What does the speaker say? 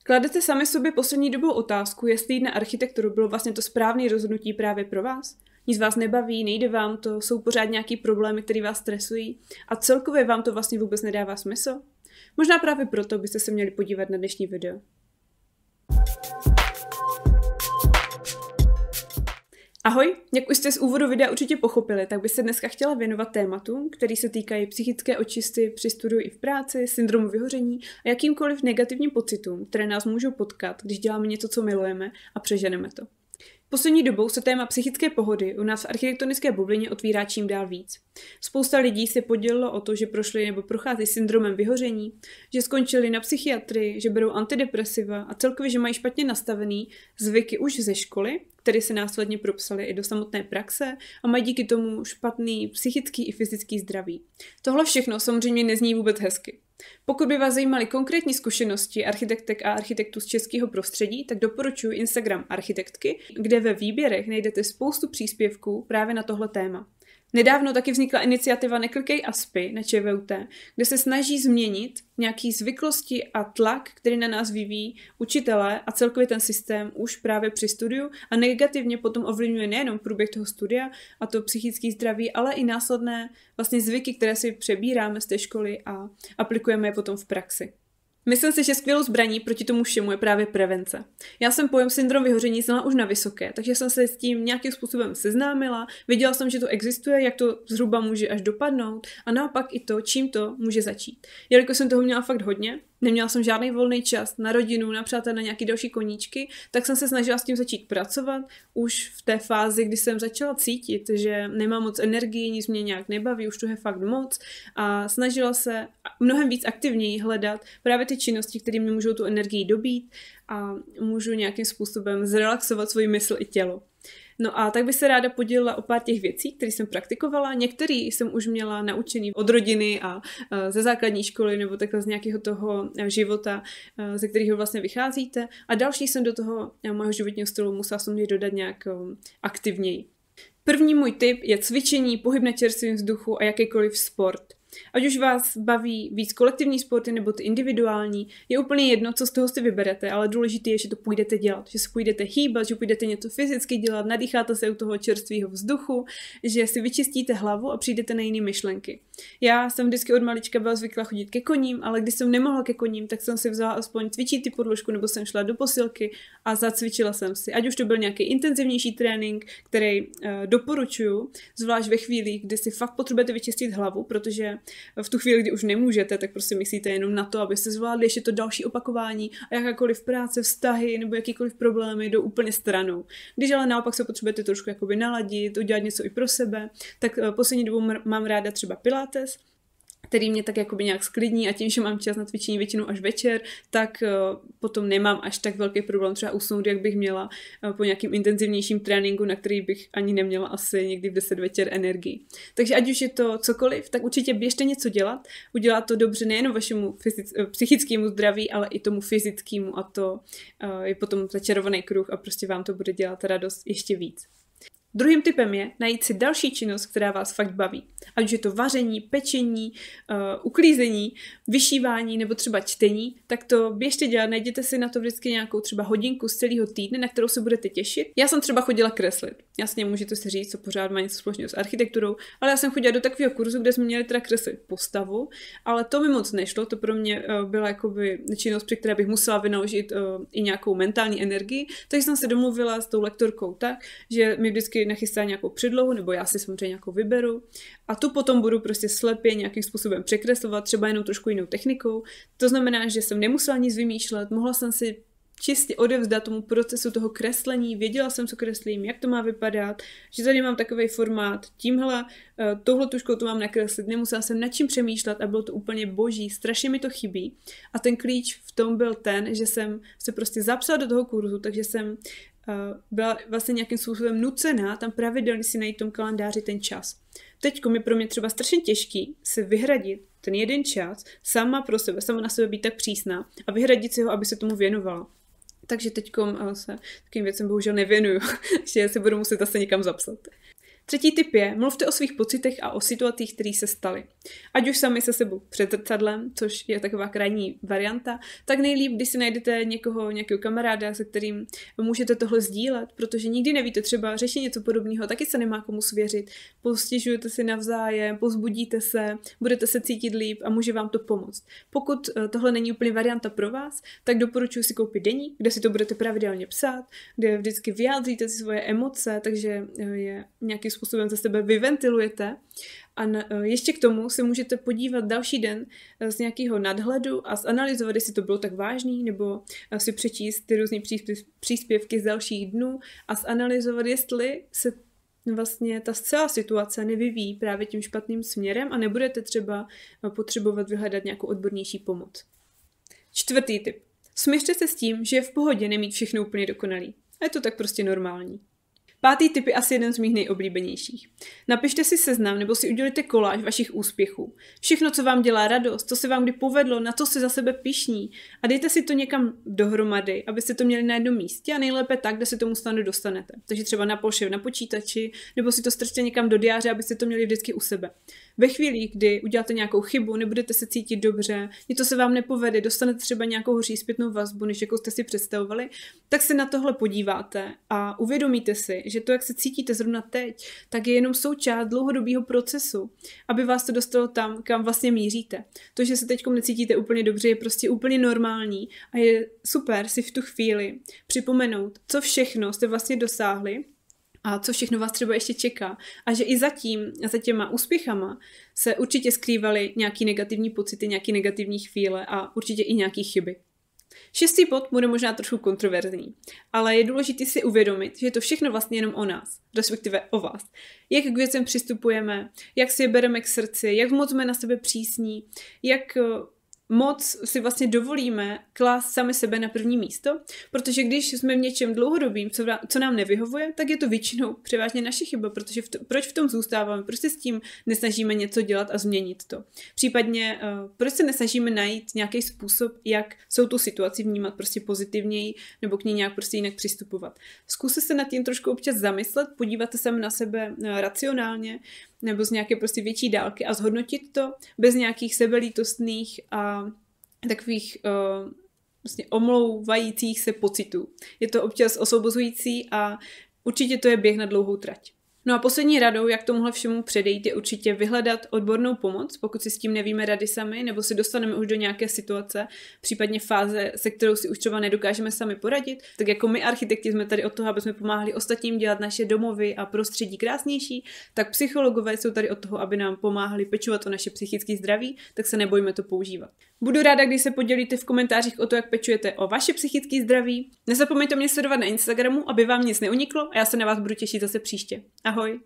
Kladete sami sobě poslední dobou otázku, jestli jít na architekturu bylo vlastně to správné rozhodnutí právě pro vás? Nic vás nebaví, nejde vám to, jsou pořád nějaký problémy, které vás stresují a celkově vám to vlastně vůbec nedává smysl? Možná právě proto byste se měli podívat na dnešní video. Ahoj, jak už jste z úvodu videa určitě pochopili, tak bych se dneska chtěla věnovat tématům, který se týkají psychické očisty při studiu i v práci, syndromu vyhoření a jakýmkoliv negativním pocitům, které nás můžou potkat, když děláme něco, co milujeme a přeženeme to. Poslední dobou se téma psychické pohody u nás v architektonické bublině otvírá čím dál víc. Spousta lidí se podělilo o to, že prošli nebo prochází syndromem vyhoření, že skončili na psychiatrii, že berou antidepresiva a celkově, že mají špatně nastavený zvyky už ze školy, které se následně propsaly i do samotné praxe a mají díky tomu špatný psychický i fyzický zdraví. Tohle všechno samozřejmě nezní vůbec hezky. Pokud by vás zajímaly konkrétní zkušenosti architektek a architektů z českého prostředí, tak doporučuji Instagram architektky, kde ve výběrech najdete spoustu příspěvků právě na tohle téma. Nedávno taky vznikla iniciativa Neklikej a spi na ČVUT, kde se snaží změnit nějaký zvyklosti a tlak, který na nás vyvíjí učitelé a celkově ten systém už právě při studiu a negativně potom ovlivňuje nejenom průběh toho studia a to psychické zdraví, ale i následné vlastně zvyky, které si přebíráme z té školy a aplikujeme je potom v praxi. Myslím si, že skvělou zbraní proti tomu všemu je právě prevence. Já jsem pojem syndrom vyhoření znala už na vysoké, takže jsem se s tím nějakým způsobem seznámila, věděla jsem, že to existuje, jak to zhruba může až dopadnout a naopak i to, čím to může začít. Jelikož jsem toho měla fakt hodně, neměla jsem žádný volný čas na rodinu, na přátelé, na nějaké další koníčky, tak jsem se snažila s tím začít pracovat už v té fázi, kdy jsem začala cítit, že nemám moc energii, nic mě nějak nebaví, už to je fakt moc a snažila se mnohem víc aktivněji hledat právě ty činnosti, které mi můžou tu energii dobít a můžu nějakým způsobem zrelaxovat svoji mysl i tělo. No a tak bych se ráda podělila o pár těch věcí, které jsem praktikovala. Některé jsem už měla naučený od rodiny a ze základní školy nebo takhle z nějakého toho života, ze kterého vlastně vycházíte. A další jsem do toho mého životního stylu musela samozřejmě dodat nějak aktivněji. První můj tip je cvičení, pohyb na čerstvém vzduchu a jakýkoliv sport. Ať už vás baví víc kolektivní sporty nebo ty individuální, je úplně jedno, co z toho si vyberete, ale důležité je, že to půjdete dělat, že se půjdete hýbat, že půjdete něco fyzicky dělat, nadýcháte se u toho čerstvého vzduchu, že si vyčistíte hlavu a přijdete na jiné myšlenky. Já jsem vždycky od malička byla zvyklá chodit ke koním, ale když jsem nemohla ke koním, tak jsem si vzala aspoň cvičit ty podložku nebo jsem šla do posilky a zacvičila jsem si. Ať už to byl nějaký intenzivnější trénink, který doporučuju, zvlášť ve chvíli, kdy si fakt potřebujete vyčistit hlavu, protože v tu chvíli, kdy už nemůžete, tak prostě myslíte jenom na to, abyste zvládli ještě to další opakování a jakákoliv práce, vztahy nebo jakýkoliv problémy jdou úplně stranou. Když ale naopak se potřebujete trošku jakoby naladit, udělat něco i pro sebe, tak poslední dobou mám ráda třeba pilates, který mě tak jakoby nějak sklidní a tím, že mám čas na cvičení většinou až večer, tak potom nemám až tak velký problém třeba usnout, jak bych měla po nějakým intenzivnějším tréninku, na který bych ani neměla asi někdy v 10 večer energii. Takže ať už je to cokoliv, tak určitě běžte něco dělat. Udělá to dobře nejen vašemu psychickému zdraví, ale i tomu fyzickému a to je potom začarovaný kruh a prostě vám to bude dělat radost ještě víc. Druhým tipem je najít si další činnost, která vás fakt baví. Ať už je to vaření, pečení, uklízení, vyšívání nebo třeba čtení, tak to běžte dělat, najděte si na to vždycky nějakou třeba hodinku z celého týdne, na kterou se budete těšit. Já jsem třeba chodila kreslit. Jasně, můžete si říct, co pořád má něco společného s architekturou, ale já jsem chodila do takového kurzu, kde jsme měli teda kreslit postavu, ale to mi moc nešlo, to pro mě byla jakoby činnost, při které bych musela vynaložit i nějakou mentální energii, takže jsem se domluvila s tou lektorkou tak, že mi vždycky nachystá nějakou předlohu, nebo já si samozřejmě nějakou vyberu a tu potom budu prostě slepě nějakým způsobem překreslovat, třeba jenom trošku jinou technikou. To znamená, že jsem nemusela nic vymýšlet, mohla jsem si čistě odevzdat tomu procesu toho kreslení, věděla jsem, co kreslím, jak to má vypadat, že tady mám takový formát, touhle tužkou to mám nakreslit, nemusela jsem nad čím přemýšlet a bylo to úplně boží, strašně mi to chybí. A ten klíč v tom byl ten, že jsem se prostě zapsala do toho kurzu, takže jsem byla vlastně nějakým způsobem nucená tam pravidelně si najít v tom kalendáři ten čas. Teďko mi pro mě třeba strašně těžký se vyhradit ten jeden čas sama pro sebe, sama na sebe být tak přísná a vyhradit si ho, aby se tomu věnovala. Takže teďkom se takým věcem bohužel nevěnuju, že se budu muset zase někam zapsat. Třetí tip je, mluvte o svých pocitech a o situacích, které se staly. Ať už sami se sebou před zrcadlem, což je taková krajní varianta, tak nejlíp, když si najdete nějakého kamaráda, se kterým můžete tohle sdílet, protože nikdy nevíte, třeba řešit něco podobného, taky se nemá komu svěřit. Postěžujete si navzájem, povzbudíte se, budete se cítit líp a může vám to pomoct. Pokud tohle není úplně varianta pro vás, tak doporučuji si koupit deník, kde si to budete pravidelně psát, kde vždycky vyjádříte si svoje emoce, takže je nějakým způsobem ze sebe vyventilujete. A ještě k tomu se můžete podívat další den z nějakého nadhledu a zanalyzovat, jestli to bylo tak vážný, nebo si přečíst ty různé příspěvky z dalších dnů a zanalyzovat, jestli se vlastně ta celá situace nevyvíjí právě tím špatným směrem a nebudete třeba potřebovat vyhledat nějakou odbornější pomoc. Čtvrtý tip. Smiřte se s tím, že je v pohodě nemít všechno úplně dokonalý. A je to tak prostě normální. Pátý tip je asi jeden z mých nejoblíbenějších. Napište si seznam nebo si udělejte koláž vašich úspěchů. Všechno, co vám dělá radost, co se vám kdy povedlo, na co se za sebe pyšní a dejte si to někam dohromady, abyste to měli na jednom místě a nejlépe tak, kde se tomu snadno dostanete. Takže třeba na ploše, na počítači, nebo si to strčte někam do diáře, abyste to měli vždycky u sebe. Ve chvíli, kdy uděláte nějakou chybu, nebudete se cítit dobře, něco se vám nepovede, dostanete třeba nějakou horší zpětnou vazbu, než jakou jste si představovali, tak se na tohle podíváte a uvědomíte si, že to, jak se cítíte zrovna teď, tak je jenom součást dlouhodobého procesu, aby vás to dostalo tam, kam vlastně míříte. To, že se teď necítíte úplně dobře, je prostě úplně normální a je super si v tu chvíli připomenout, co všechno jste vlastně dosáhli a co všechno vás třeba ještě čeká. A že i za těma úspěchama se určitě skrývaly nějaký negativní pocity, nějaký negativní chvíle a určitě i nějaký chyby. Šestý bod bude možná trošku kontroverzní, ale je důležité si uvědomit, že je to všechno vlastně jenom o nás, respektive o vás. Jak k věcem přistupujeme, jak si je bereme k srdci, jak moc jsme na sebe přísní, jak moc si vlastně dovolíme klást sami sebe na první místo, protože když jsme v něčem dlouhodobým, co nám nevyhovuje, tak je to většinou převážně naše chyba, protože proč v tom zůstáváme, proč se s tím nesnažíme něco dělat a změnit to. Případně proč se nesnažíme najít nějaký způsob, jak tu situaci vnímat prostě pozitivněji nebo k ní nějak prostě jinak přistupovat. Zkuste se nad tím trošku občas zamyslet, podívat se sami na sebe racionálně, nebo z nějaké prostě větší dálky a zhodnotit to bez nějakých sebelítostných a takových vlastně omlouvajících se pocitů. Je to občas osvobozující a určitě to je běh na dlouhou trať. No a poslední radou, jak tomuhle všemu předejít, je určitě vyhledat odbornou pomoc, pokud si s tím nevíme rady sami, nebo si dostaneme už do nějaké situace, případně fáze, se kterou si už třeba nedokážeme sami poradit. Tak jako my architekti jsme tady od toho, aby jsme pomáhali ostatním dělat naše domovy a prostředí krásnější, tak psychologové jsou tady od toho, aby nám pomáhali pečovat o naše psychické zdraví, tak se nebojme to používat. Budu ráda, když se podělíte v komentářích o to, jak pečujete o vaše psychické zdraví. Nezapomeňte mě sledovat na Instagramu, aby vám nic neuniklo a já se na vás budu těšit zase příště. Ahoj!